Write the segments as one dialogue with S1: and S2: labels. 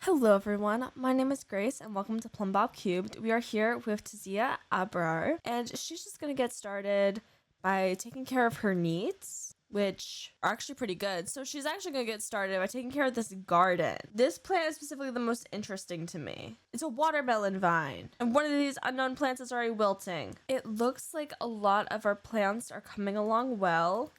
S1: Hello everyone, my name is Grace and welcome to Plumbob Cubed. We are here with Tazia Abrar and she's just gonna get started by taking care of her needs, which are actually pretty good. So she's actually gonna get started by taking care of this garden. This plant is specifically the most interesting to me. It's a watermelon vine and one of these unknown plants is already wilting. It looks like a lot of our plants are coming along well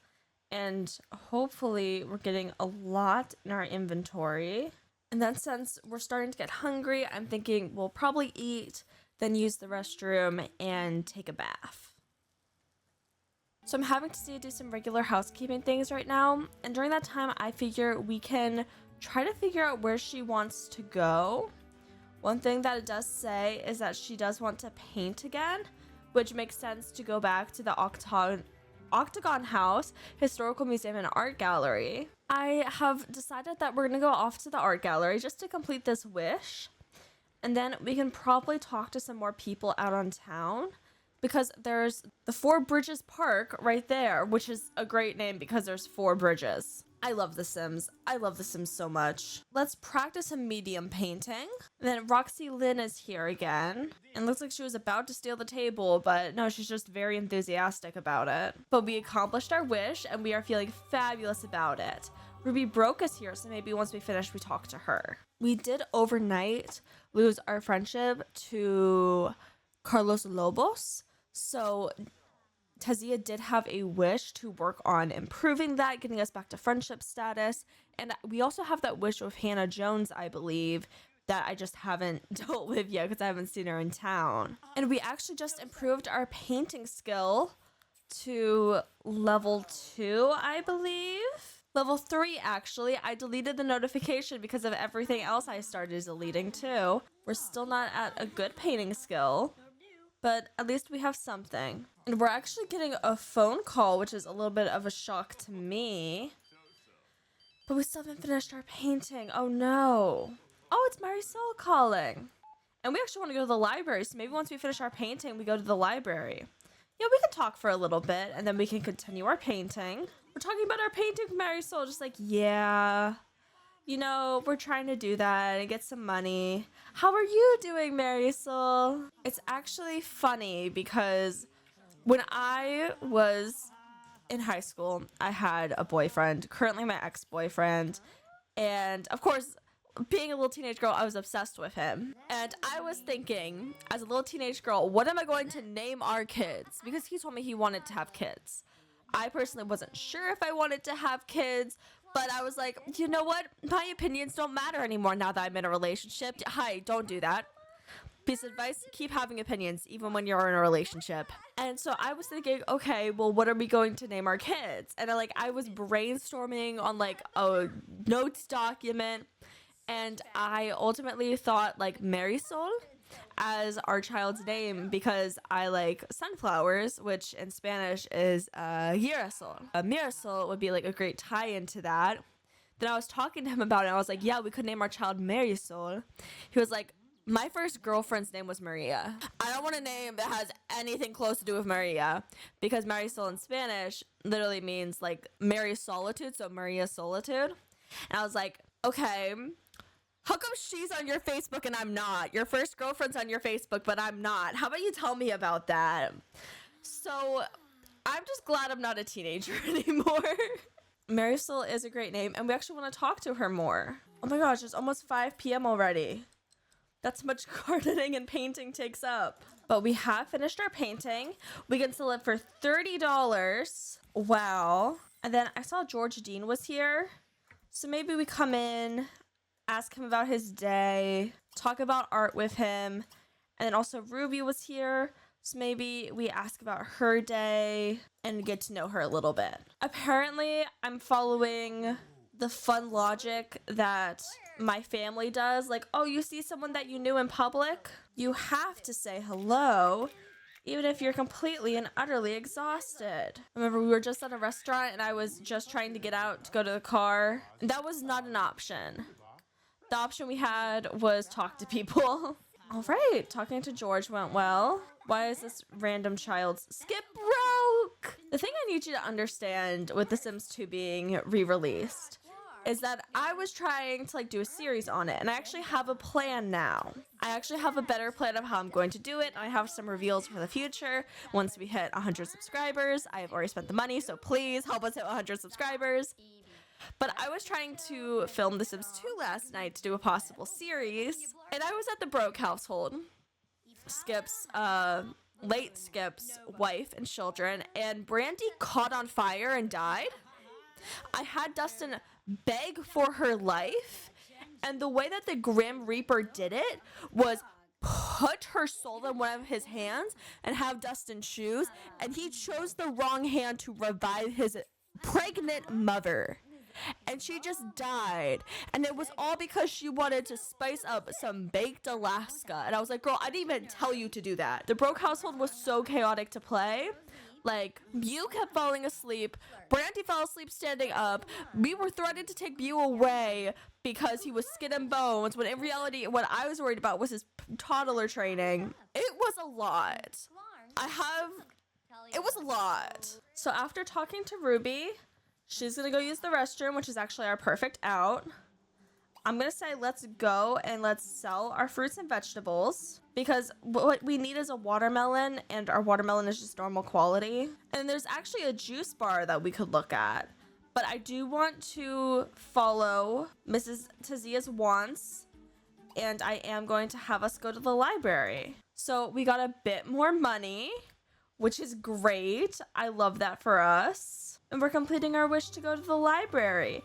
S1: and hopefully we're getting a lot in our inventory. And then since we're starting to get hungry, I'm thinking we'll probably eat, then use the restroom, and take a bath. So I'm having to do some regular housekeeping things right now. And during that time, I figure we can try to figure out where she wants to go. One thing that it does say is that she does want to paint again, which makes sense to go back to the Octagon House, Historical Museum and Art Gallery. I have decided that we're gonna go off to the art gallery just to complete this wish. And then we can probably talk to some more people out on town because there's the Four Bridges Park right there, which is a great name because there's 4 bridges. I love The Sims. I love The Sims so much. Let's practice a medium painting. And then Roxy Lynn is here again. And looks like she was about to steal the table, but no, she's just very enthusiastic about it. But we accomplished our wish and we are feeling fabulous about it. Ruby Broke is here, so maybe once we finish, we talk to her. We did overnight lose our friendship to Carlos Lobos. So Tazia did have a wish to work on improving that, getting us back to friendship status. And we also have that wish with Hannah Jones, I believe, that I just haven't dealt with yet because I haven't seen her in town. And we actually just improved our painting skill to level 2, I believe. Level 3, actually. I deleted the notification because of everything else I started deleting too. We're still not at a good painting skill, but at least we have something. And we're actually getting a phone call, which is a little bit of a shock to me. But we still haven't finished our painting. Oh no. Oh, it's Marisol calling. And we actually want to go to the library, so maybe once we finish our painting, we go to the library. Yeah, we can talk for a little bit, and then we can continue our painting. We're talking about our painting with Marisol, just like, yeah, you know, we're trying to do that and get some money. How are you doing, Marisol? It's actually funny because when I was in high school, I had a boyfriend, currently my ex-boyfriend, and of course, being a little teenage girl, I was obsessed with him. And I was thinking, as a little teenage girl, what am I going to name our kids? Because he told me he wanted to have kids. I personally wasn't sure if I wanted to have kids, but I was like, you know what? My opinions don't matter anymore now that I'm in a relationship. Hi, don't do that. Piece of advice, keep having opinions, even when you're in a relationship. And so I was thinking, okay, well, what are we going to name our kids? And I was brainstorming on like a notes document. And I ultimately thought like Marisol as our child's name because I like sunflowers, which in Spanish is girasol. Mirasol would be like a great tie into that. Then I was talking to him about it and I was like, yeah, we could name our child Marisol. He was like, my first girlfriend's name was Maria. I don't want a name that has anything close to do with Maria because Marisol in Spanish literally means like Mary's solitude, so Maria solitude. And I was like, okay, how come she's on your Facebook and I'm not? Your first girlfriend's on your Facebook, but I'm not. How about you tell me about that? So I'm just glad I'm not a teenager anymore. Marisol is a great name, and we actually want to talk to her more. Oh my gosh, it's almost 5 p.m. already. That's how much gardening and painting takes up. But we have finished our painting. We can sell it for $30. Wow. And then I saw George Dean was here. So maybe we come in, ask him about his day, talk about art with him, and then also Ruby was here, so maybe we ask about her day and get to know her a little bit. Apparently, I'm following the fun logic that my family does, like, oh, you see someone that you knew in public, you have to say hello, even if you're completely and utterly exhausted. Remember, we were just at a restaurant and I was just trying to get out to go to the car. That was not an option. The option we had was talk to people. All right, talking to George went well. Why is this random child's skip broke? The thing I need you to understand with The Sims 2 being re-released is that I was trying to like do a series on it, and I actually have a plan now. I actually have a better plan of how I'm going to do it. I have some reveals for the future. Once we hit 100 subscribers, I have already spent the money, so please help us hit 100 subscribers. But I was trying to film The Sims 2 last night to do a possible series, and I was at the Broke household. Late Skip's wife and children, and Brandy caught on fire and died. I had Dustin beg for her life, and the way that the Grim Reaper did it was put her soul in one of his hands and have Dustin choose, and he chose the wrong hand to revive his pregnant mother. And she just died. And it was all because she wanted to spice up some baked Alaska. And I was like, girl, I didn't even tell you to do that. The Broke household was so chaotic to play. Like, Mew kept falling asleep. Brandy fell asleep standing up. We were threatened to take Mew away because he was skin and bones, when in reality, what I was worried about was his toddler training. It was a lot. It was a lot. So after talking to Ruby, she's gonna go use the restroom, which is actually our perfect out. I'm gonna say let's go and let's sell our fruits and vegetables, because what we need is a watermelon, and our watermelon is just normal quality. And there's actually a juice bar that we could look at, but I do want to follow Mrs. Tazia's wants, and I am going to have us go to the library. So we got a bit more money, which is great. I love that for us. And we're completing our wish to go to the library.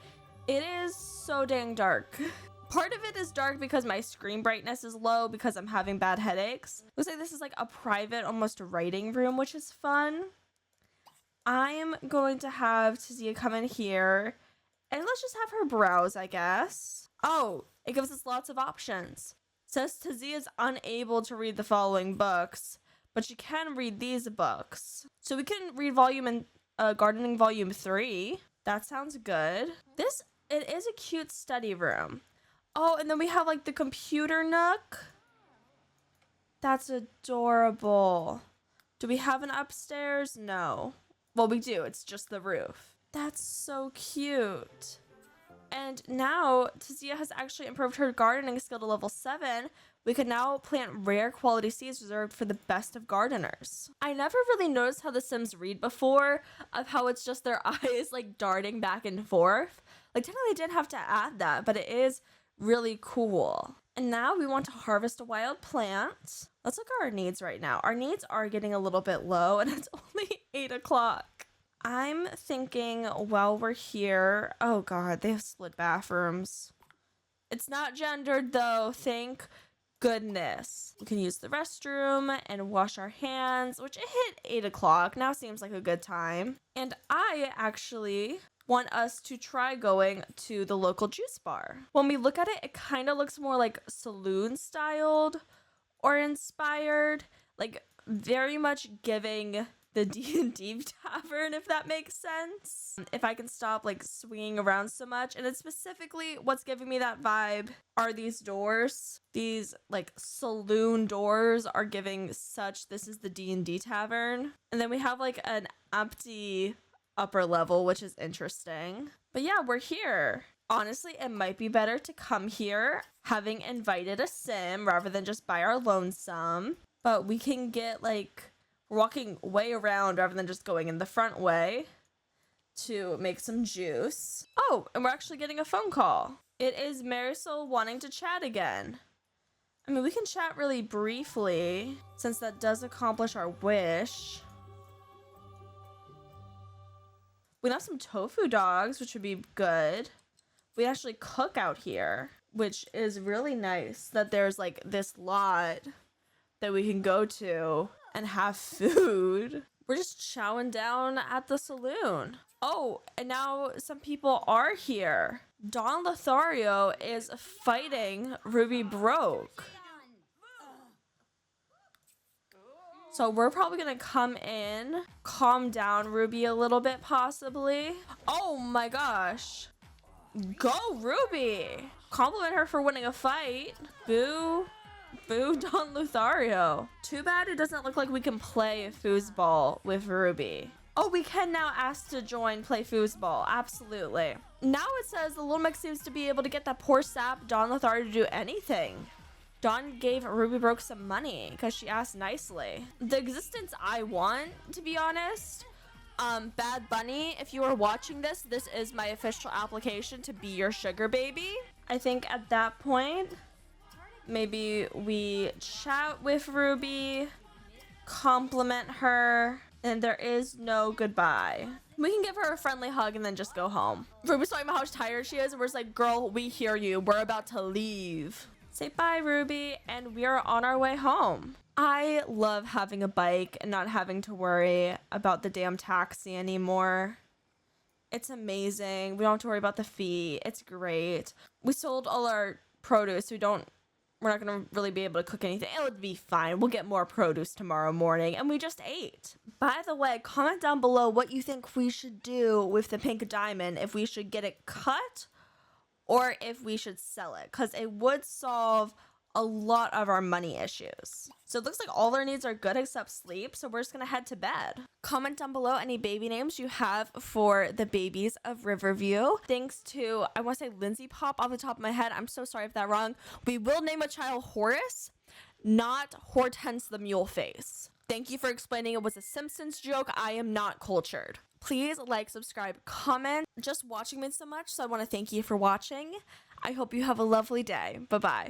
S1: It is so dang dark. Part of it is dark because my screen brightness is low because I'm having bad headaches. Looks like this is like a private, almost writing room, which is fun. I'm going to have Tazia come in here, and let's just have her browse, I guess. Oh, it gives us lots of options. It says Tazia is unable to read the following books, but she can read these books. So we can read Gardening Volume 3. That sounds good. It is a cute study room. Oh, and then we have like the computer nook. That's adorable. Do we have an upstairs? No. Well, we do. It's just the roof. That's so cute. And now Tazia has actually improved her gardening skill to level 7. We can now plant rare quality seeds reserved for the best of gardeners. I never really noticed how the Sims read before, of how it's just their eyes like darting back and forth. Like, technically I didn't have to add that, but it is really cool. And now we want to harvest a wild plant. Let's look at our needs right now. Our needs are getting a little bit low, and it's only 8 o'clock. I'm thinking while we're here, oh god, they have split bathrooms. It's not gendered though, thank goodness. We can use the restroom and wash our hands, which it hit 8 o'clock. Now seems like a good time. And I actually want us to try going to the local juice bar. When we look at it, it kind of looks more like saloon styled or inspired, like very much giving the D&D tavern, if that makes sense. If I can stop like swinging around so much. And it's specifically what's giving me that vibe are these doors. These like saloon doors are giving such, this is the D&D tavern. And then we have like an empty upper level, which is interesting. But yeah, we're here. Honestly, it might be better to come here having invited a sim rather than just by our lonesome. But we can get like, we're walking way around rather than just going in the front way to make some juice. Oh, and we're actually getting a phone call. It is Marisol wanting to chat again. I mean, we can chat really briefly since that does accomplish our wish. We have some tofu dogs, which would be good. We actually cook out here, which is really nice that there's like this lot that we can go to and have food. We're just chowing down at the saloon. Oh, and now some people are here. Don Lothario is fighting Ruby Broke. So we're probably gonna come in, calm down Ruby a little bit possibly. Oh my gosh. Go Ruby! Compliment her for winning a fight. Boo. Boo Don Lothario. Too bad it doesn't look like we can play foosball with Ruby. Oh, we can now ask to join play foosball. Absolutely. Now it says the Little Mix seems to be able to get that poor sap Dawn Lothar to do anything. Dawn gave Ruby Broke some money because she asked nicely. The existence I want, to be honest. Bad Bunny, if you are watching this, this is my official application to be your sugar baby. I think at that point, maybe we chat with Ruby, compliment her, and there is no goodbye. We can give her a friendly hug and then just go home. Ruby's talking about how tired she is, and we're just like, girl, we hear you. We're about to leave. Say bye, Ruby, and we are on our way home. I love having a bike and not having to worry about the damn taxi anymore. It's amazing. We don't have to worry about the fee. It's great. We sold all our produce. We're not gonna really be able to cook anything. It would be fine. We'll get more produce tomorrow morning, and we just ate. By the way, comment down below what you think we should do with the pink diamond, if we should get it cut or if we should sell it, because it would solve a lot of our money issues. So it looks like all our needs are good except sleep, so we're just gonna head to bed. Comment down below any baby names you have for the babies of Riverview. Thanks to, I want to say Lindsay Pop off the top of my head. I'm so sorry if that's wrong. We will name a child Horace, not Hortense the Mule Face. Thank you for explaining it was a Simpsons joke. I am not cultured. Please like, subscribe, comment. Just watching means so much, so I want to thank you for watching. I hope you have a lovely day. Bye-bye.